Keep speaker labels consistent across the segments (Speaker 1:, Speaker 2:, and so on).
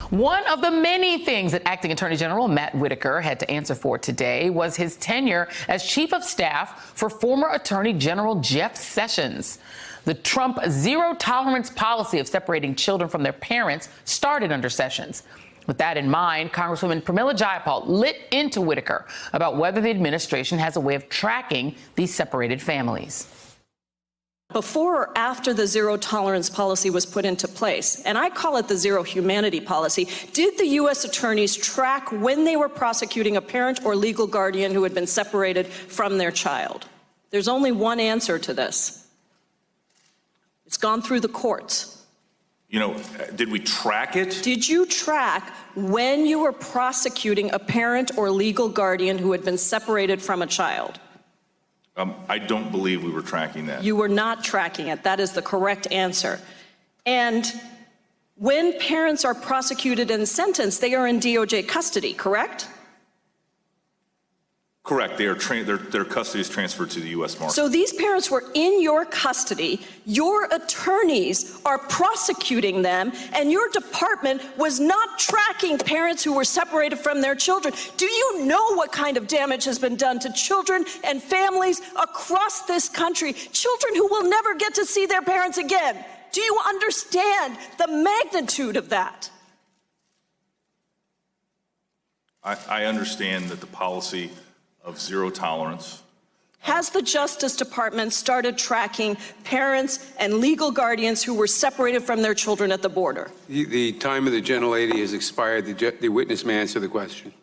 Speaker 1: One of the many things that Acting Attorney General Matt Whitaker had to answer for today was his tenure as Chief of Staff for former Attorney General Jeff Sessions. The Trump zero-tolerance policy of separating children from their parents started under Sessions. With that in mind, Congresswoman Pramila Jayapal lit into Whitaker about whether the administration has a way of tracking these separated families.
Speaker 2: Before or after the zero-tolerance policy was put into place, and I call it the zero-humanity policy, did the U.S. attorneys track when they were prosecuting a parent or legal guardian who had been separated from their child? There's only one answer to this. It's gone through the courts.
Speaker 3: You know, did we track it?
Speaker 2: Did you track when you were prosecuting a parent or legal guardian who had been separated from a child?
Speaker 3: I don't believe we were tracking that.
Speaker 2: You were not tracking it. That is the correct answer. And when parents are prosecuted and sentenced, they are in DOJ custody, correct?
Speaker 3: Correct. Their custody is transferred to the U.S. Marshals.
Speaker 2: So these parents were in your custody, your attorneys are prosecuting them, and your department was not tracking parents who were separated from their children. Do you know what kind of damage has been done to children and families across this country? Children who will never get to see their parents again. Do you understand the magnitude of that?
Speaker 3: I understand that the policy of zero tolerance.
Speaker 2: Has the Justice Department started tracking parents and legal guardians who were separated from their children at the border?
Speaker 4: The time of the gentlelady has expired. The witness may answer the question.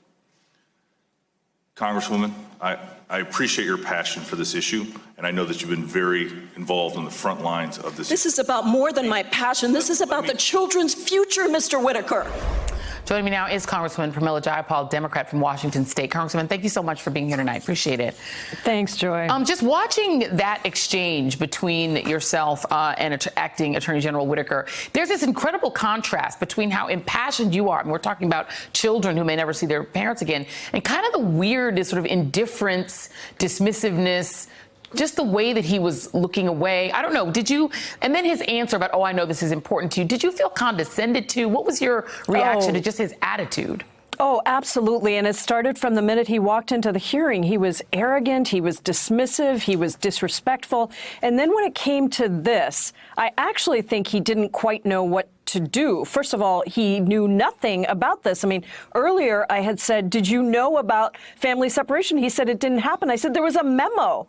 Speaker 3: Congresswoman, I appreciate your passion for this issue, and I know that you've been very involved on the front lines of this.
Speaker 2: This is about more than my passion. This is about the children's future, Mr. Whitaker.
Speaker 1: Joining me now is Congresswoman Pramila Jayapal, Democrat from Washington State. Congresswoman, thank you so much for being here tonight. Appreciate it.
Speaker 5: Thanks, Joy.
Speaker 1: Just watching that exchange between yourself and Acting Attorney General Whitaker, there's this incredible contrast between how impassioned you are, and we're talking about children who may never see their parents again, and kind of the weird sort of indifference, dismissiveness, just the way that he was looking away. I don't know. Did you, and then his answer about, oh, I know this is important to you. Did you feel condescended to? What was your reaction to just his attitude?
Speaker 5: Oh, absolutely. And it started from the minute he walked into the hearing. He was arrogant. He was dismissive. He was disrespectful. And then when it came to this, I actually think he didn't quite know what to do. First of all, he knew nothing about this. I mean, earlier I had said, did you know about family separation? He said it didn't happen. I said, there was a memo.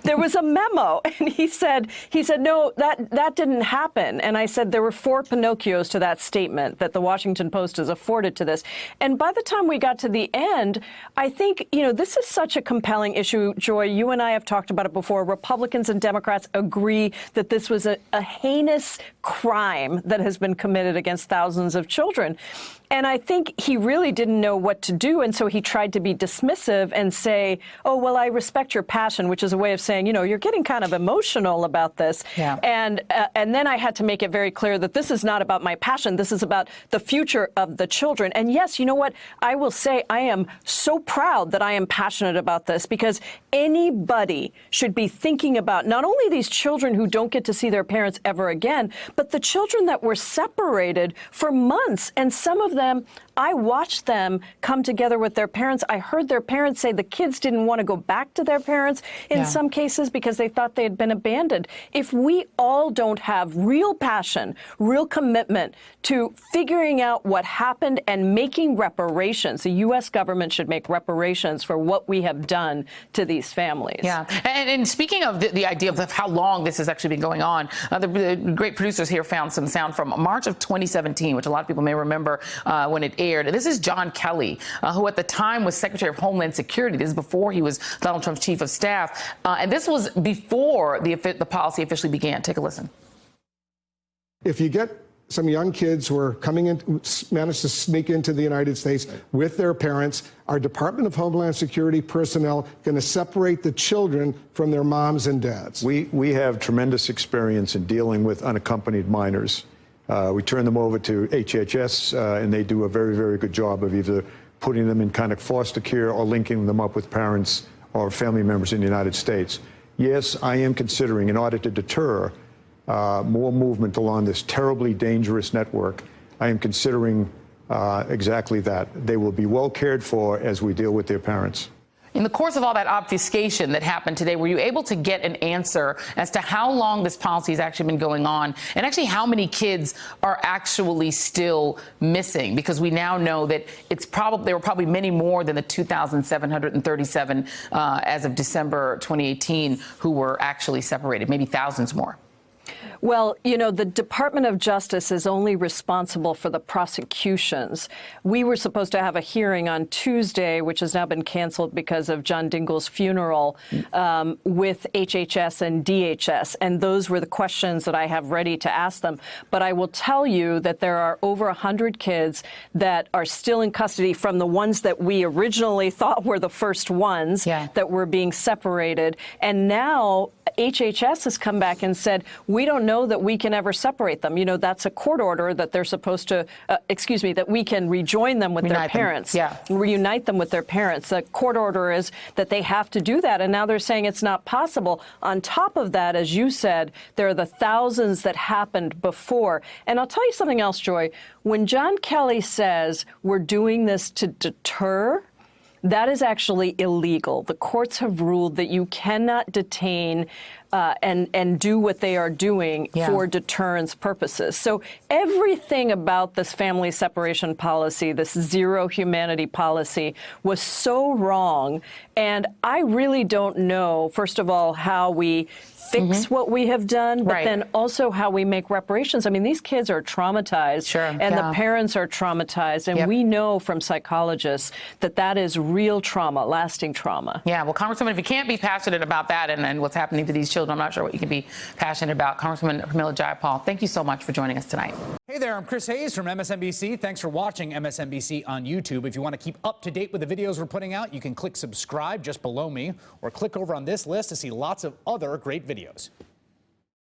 Speaker 5: There was a memo. And he said, no, that didn't happen. And I said, there were 4 Pinocchios to that statement that the Washington Post has afforded to this. And by the time we got to the end, I think, you know, this is such a compelling issue. Joy, you and I have talked about it before. Republicans and Democrats agree that this was a heinous crime that has been committed against thousands of children. And I think he really didn't know what to do. And so he tried to be dismissive and say, oh, well, I respect your passion, which is a way of saying, you know, you're getting kind of emotional about this. Yeah. And then I had to make it very clear that this is not about my passion. This is about the future of the children. And yes, you know what? I will say I am so proud that I am passionate about this, because anybody should be thinking about not only these children who don't get to see their parents ever again, but the children that were separated for months. And some of them, I watched them come together with their parents. I heard their parents say the kids didn't want to go back to their parents in some cases because they thought they had been abandoned. If we all don't have real passion, real commitment to figuring out what happened and making reparations, the U.S. government should make reparations for what we have done to these families.
Speaker 1: Yeah. And speaking of the idea of how long this has actually been going on, the great producers here found some sound from March of 2017, which a lot of people may remember when it aired. And this is John Kelly, who at the time was Secretary of Homeland Security. This is before he was Donald Trump's chief of staff. And this was before the policy officially began. Take a listen.
Speaker 6: If you get some young kids who are coming in, managed to sneak into the United States with their parents, our Department of Homeland Security personnel going to separate the children from their moms and dads.
Speaker 7: We have tremendous experience in dealing with unaccompanied minors. We turn them over to HHS, and they do a very, very good job of either putting them in kind of foster care or linking them up with parents or family members in the United States. Yes, I am considering, in order to deter more movement along this terribly dangerous network, I am considering exactly that. They will be well cared for as we deal with their parents.
Speaker 1: In the course of all that obfuscation that happened today, were you able to get an answer as to how long this policy has actually been going on and actually how many kids are actually still missing? Because we now know that there were probably many more than the 2,737 as of December 2018 who were actually separated, maybe thousands more.
Speaker 5: Well, you know, the Department of Justice is only responsible for the prosecutions. We were supposed to have a hearing on Tuesday, which has now been canceled because of John Dingell's funeral, with HHS and DHS. And those were the questions that I have ready to ask them. But I will tell you that there are over 100 kids that are still in custody from the ones that we originally thought were the first ones that were being separated. And now HHS has come back and said, we don't know that we can ever separate them. You know, that's a court order that they're supposed to, that we can rejoin them with their parents. Reunite them with their parents. The court order is that they have to do that. And now they're saying it's not possible. On top of that, as you said, there are the thousands that happened before. And I'll tell you something else, Joy. When John Kelly says we're doing this to deter, that is actually illegal. The courts have ruled that you cannot detain and do what they are doing for deterrence purposes. So everything about this family separation policy, this zero humanity policy, was so wrong. And I really don't know, first of all, how we fix what we have done, but then also how we make reparations. I mean, these kids are traumatized, and the parents are traumatized, and we know from psychologists that that is real trauma, lasting trauma.
Speaker 1: Yeah, well, Congresswoman, if you can't be passionate about that and what's happening to these children, I'm not sure what you can be passionate about. Congresswoman Pramila Jayapal, thank you so much for joining us tonight.
Speaker 8: Hey there, I'm Chris Hayes from MSNBC. Thanks for watching MSNBC on YouTube. If you want to keep up to date with the videos we're putting out, you can click subscribe just below me or click over on this list to see lots of other great videos.